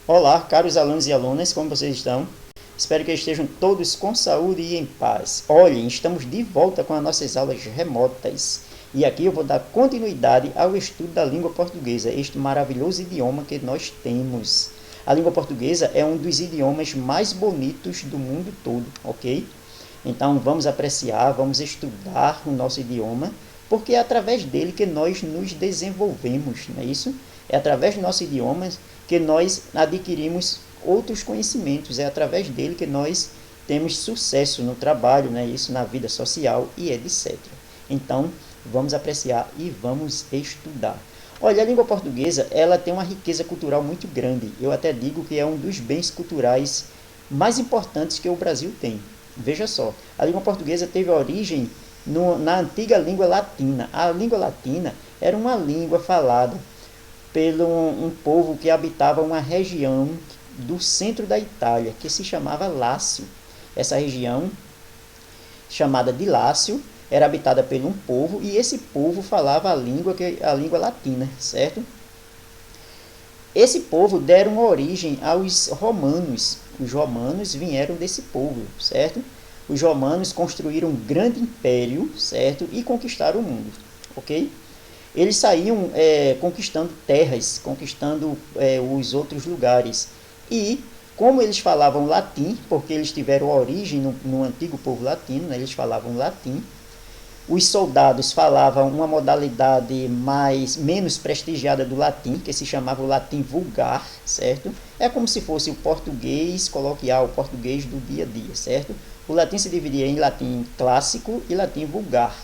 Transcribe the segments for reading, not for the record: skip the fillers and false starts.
Olá, caros alunos e alunas, como vocês estão? Espero que estejam todos com saúde e em paz. Olhem, estamos de volta com as nossas aulas remotas. E aqui eu vou dar continuidade ao estudo da língua portuguesa, este maravilhoso idioma que nós temos. A língua portuguesa é um dos idiomas mais bonitos do mundo todo, ok? Então vamos apreciar, vamos estudar o nosso idioma, porque é através dele que nós nos desenvolvemos, não é isso? É através do nosso idioma que nós adquirimos outros conhecimentos, é através dele que nós temos sucesso no trabalho, né? Isso, na vida social e etc. Então, vamos apreciar e vamos estudar. Olha, a língua portuguesa, ela tem uma riqueza cultural muito grande. Eu até digo que é um dos bens culturais mais importantes que o Brasil tem. Veja só, a língua portuguesa teve origem na antiga língua latina. A língua latina era uma língua falada pelo um povo que habitava uma região do centro da Itália, que se chamava Lácio. Essa região, chamada de Lácio, era habitada por um povo, e esse povo falava a língua latina, certo? Esse povo deram origem aos romanos. Os romanos vieram desse povo, certo? Os romanos construíram um grande império, certo? E conquistaram o mundo, ok? Eles saíam conquistando terras, conquistando os outros lugares. E, como eles falavam latim, porque eles tiveram origem no antigo povo latino, né? Eles falavam latim, os soldados falavam uma modalidade menos prestigiada do latim, que se chamava o latim vulgar, certo? É como se fosse o português coloquial, o português do dia a dia, certo? O latim se dividia em latim clássico e latim vulgar.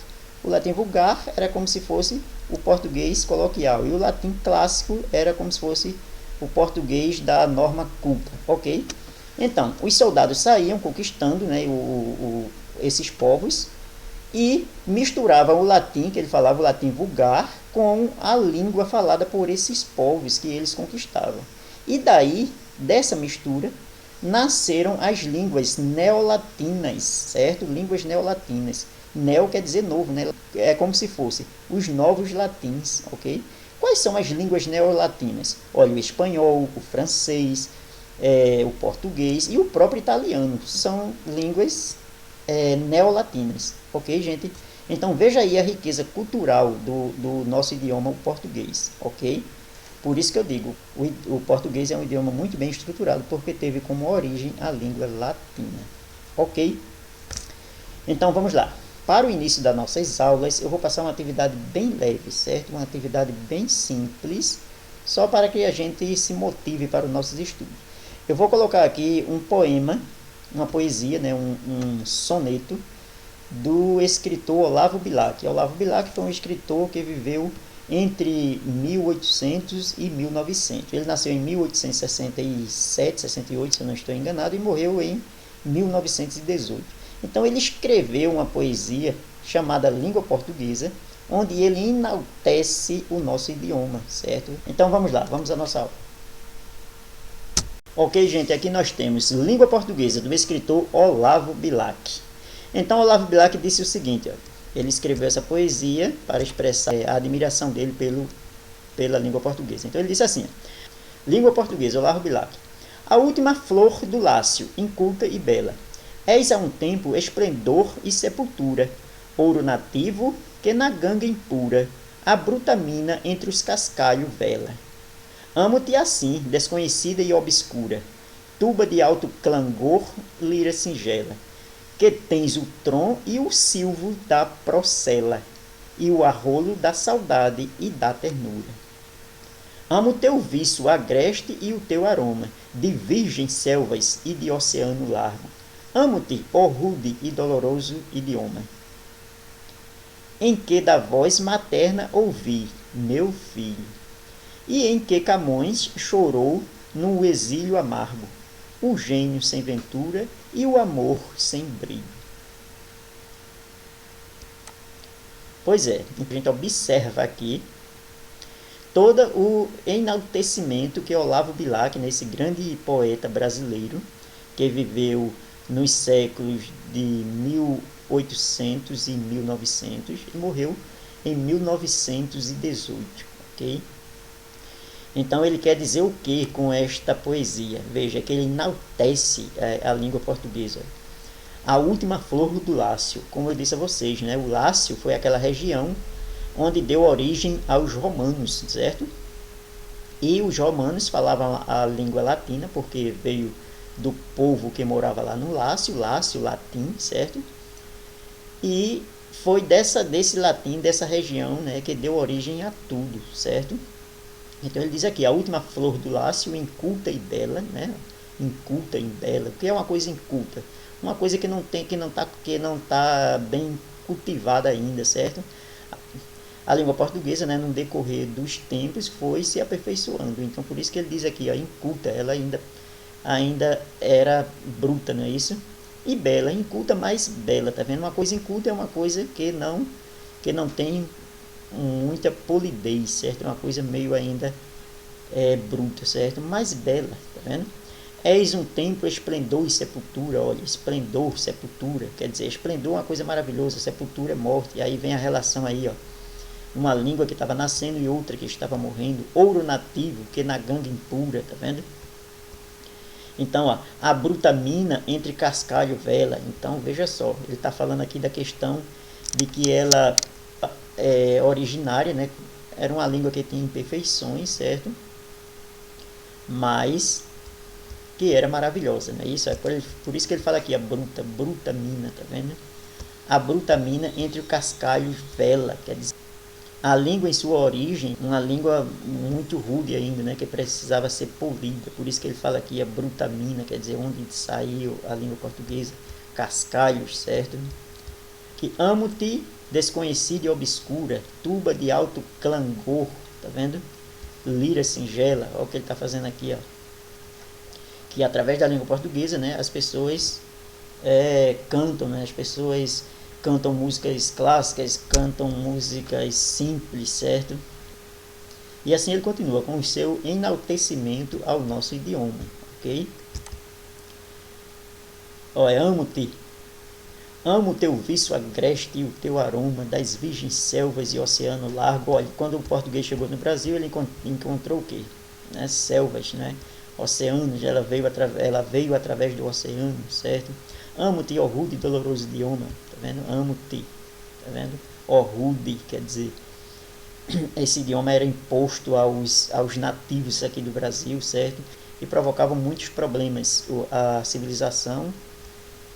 O latim vulgar era como se fosse o português coloquial, e o latim clássico era como se fosse o português da norma culta, ok? Então, os soldados saíam conquistando, né, esses povos, e misturavam o latim, que ele falava o latim vulgar, com a língua falada por esses povos que eles conquistavam. E daí, dessa mistura, nasceram as línguas neolatinas, certo? Línguas neolatinas. Neo quer dizer novo, né? É como se fosse os novos latins, ok? Quais são as línguas neolatinas? Olha, o espanhol, o francês, o português e o próprio italiano são línguas neolatinas, ok, gente? Então veja aí a riqueza cultural do nosso idioma, o português, ok? Por isso que eu digo, o português é um idioma muito bem estruturado, porque teve como origem a língua latina, ok? Então vamos lá. Para o início das nossas aulas, eu vou passar uma atividade bem leve, certo? Uma atividade bem simples, só para que a gente se motive para os nossos estudos. Eu vou colocar aqui um poema, uma poesia, né? um soneto, do escritor Olavo Bilac. Olavo Bilac foi um escritor que viveu entre 1800 e 1900. Ele nasceu em 1867, 68, se eu não estou enganado, e morreu em 1918. Então ele escreveu uma poesia chamada Língua Portuguesa, onde ele enaltece o nosso idioma, certo? Então vamos lá, vamos à nossa aula. Ok, gente, aqui nós temos Língua Portuguesa, do escritor Olavo Bilac. Então Olavo Bilac disse o seguinte, ó, ele escreveu essa poesia para expressar a admiração dele pela língua portuguesa. Então ele disse assim, ó, Língua Portuguesa, Olavo Bilac. A última flor do Lácio, inculta e bela. És a um tempo esplendor e sepultura, ouro nativo que na ganga impura a bruta mina entre os cascalhos vela. Amo-te assim, desconhecida e obscura, tuba de alto clangor, lira singela, que tens o tron e o silvo da procela, e o arrolo da saudade e da ternura. Amo teu viço agreste e o teu aroma, de virgens selvas e de oceano largo. Amo-te, ó rude e doloroso idioma, em que da voz materna ouvi, meu filho, e em que Camões chorou no exílio amargo, o gênio sem ventura e o amor sem brilho. Pois é, a gente observa aqui todo o enaltecimento que Olavo Bilac, nesse grande poeta brasileiro, que viveu nos séculos de 1800 e 1900 e morreu em 1918, ok? Então ele quer dizer o que com esta poesia? Veja que ele enaltece a língua portuguesa. A última flor do Lácio, como eu disse a vocês, né? O Lácio foi aquela região onde deu origem aos romanos, certo? E os romanos falavam a língua latina, porque veio do povo que morava lá no Lácio, latim, certo? E foi desse latim, dessa região, né, que deu origem a tudo, certo? Então ele diz aqui, a última flor do Lácio, inculta e bela, né? Inculta e bela. O que é uma coisa inculta? Uma coisa que não tá bem cultivada ainda, certo? A língua portuguesa, né, no decorrer dos tempos, foi se aperfeiçoando. Então por isso que ele diz aqui, ó, inculta, ela ainda era bruta, não é isso? E bela, inculta, mais bela, tá vendo? Uma coisa inculta é uma coisa que não tem muita polidez, certo? É uma coisa meio ainda bruta, certo? Mais bela, tá vendo? Eis um templo, esplendor e sepultura. Olha, esplendor, sepultura, quer dizer, esplendor é uma coisa maravilhosa, sepultura é morte. E aí vem a relação aí, ó, uma língua que estava nascendo e outra que estava morrendo. Ouro nativo que na gangue impura, tá vendo? Então, ó, a bruta mina entre cascalho e vela. Então veja só, ele está falando aqui da questão de que ela originária, né? Era uma língua que tinha imperfeições, certo? Mas que era maravilhosa, né? Isso é por isso que ele fala aqui a bruta mina, tá vendo? A bruta mina entre o cascalho e vela, quer dizer, a língua em sua origem, uma língua muito rude ainda, né? Que precisava ser polida. Por isso que ele fala aqui a bruta mina, quer dizer, onde saiu a língua portuguesa, cascalhos, certo? Que amo-te, desconhecida e obscura, tuba de alto clangor, tá vendo? Lira singela, olha o que ele está fazendo aqui, ó. Que através da língua portuguesa, né, as pessoas cantam, né, as pessoas cantam músicas clássicas, cantam músicas simples, certo? E assim ele continua com o seu enaltecimento ao nosso idioma, ok? Olha, amo o teu vício agreste e o teu aroma das virgens selvas e oceano largo. Olha, quando o português chegou no Brasil, ele encontrou o quê? Né? Selvas, né? Oceanos, ela veio através do oceano, certo? Amo-te, ó rude e doloroso idioma, tá vendo? Amo-te, tá vendo? Ó rude, quer dizer, esse idioma era imposto aos nativos aqui do Brasil, certo? E provocava muitos problemas. A civilização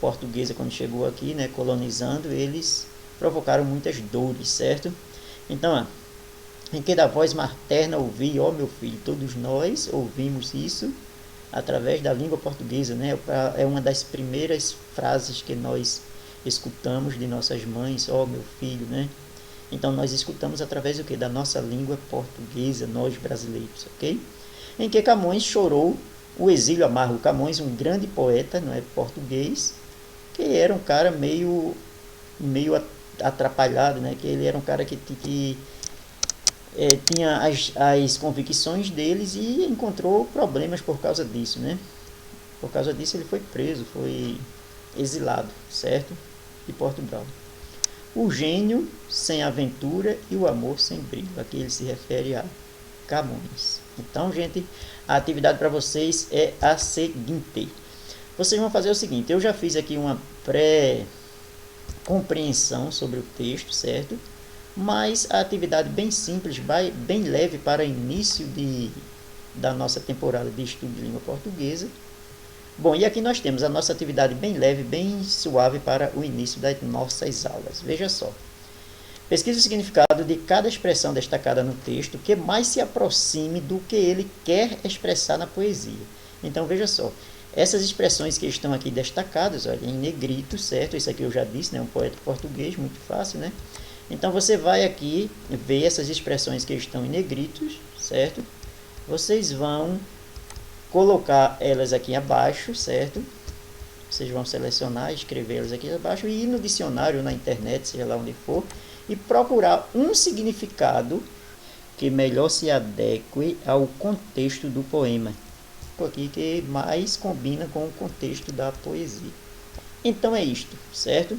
portuguesa, quando chegou aqui, né, colonizando, eles provocaram muitas dores, certo? Então, ó, em que da voz materna ouvi, ó meu filho, todos nós ouvimos isso através da língua portuguesa, né? É uma das primeiras frases que nós escutamos de nossas mães, ó meu filho, né? Então nós escutamos através do que? Da nossa língua portuguesa, nós brasileiros, ok? Em que Camões chorou o exílio amargo. Camões, um grande poeta, não é, português, que era um cara meio atrapalhado, né? Que ele era um cara que tinha as convicções deles e encontrou problemas por causa disso, né? Por causa disso ele foi preso, foi exilado, certo? De Portugal. O gênio sem aventura e o amor sem brilho. Aqui ele se refere a Camões. Então, gente, a atividade para vocês é a seguinte. Vocês vão fazer o seguinte, eu já fiz aqui uma pré-compreensão sobre o texto, certo? Mas a atividade bem simples, bem leve para início da nossa temporada de estudo de língua portuguesa. Bom, e aqui nós temos a nossa atividade bem leve, bem suave para o início das nossas aulas. Veja só. Pesquise o significado de cada expressão destacada no texto que mais se aproxime do que ele quer expressar na poesia. Então, veja só. Essas expressões que estão aqui destacadas, olha, em negrito, certo? Isso aqui eu já disse, né? Um poeta português, muito fácil, né? Então, você vai aqui ver essas expressões que estão em negritos, certo? Vocês vão colocar elas aqui abaixo, certo? Vocês vão selecionar, escrever elas aqui abaixo e ir no dicionário, na internet, seja lá onde for, e procurar um significado que melhor se adeque ao contexto do poema. Aqui que mais combina com o contexto da poesia. Então é isto, certo?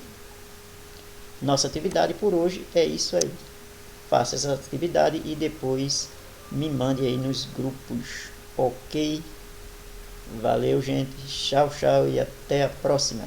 Nossa atividade por hoje é isso aí. faça essa atividade e depois me mande aí nos grupos, ok? Valeu, gente. Tchau, tchau e até a próxima.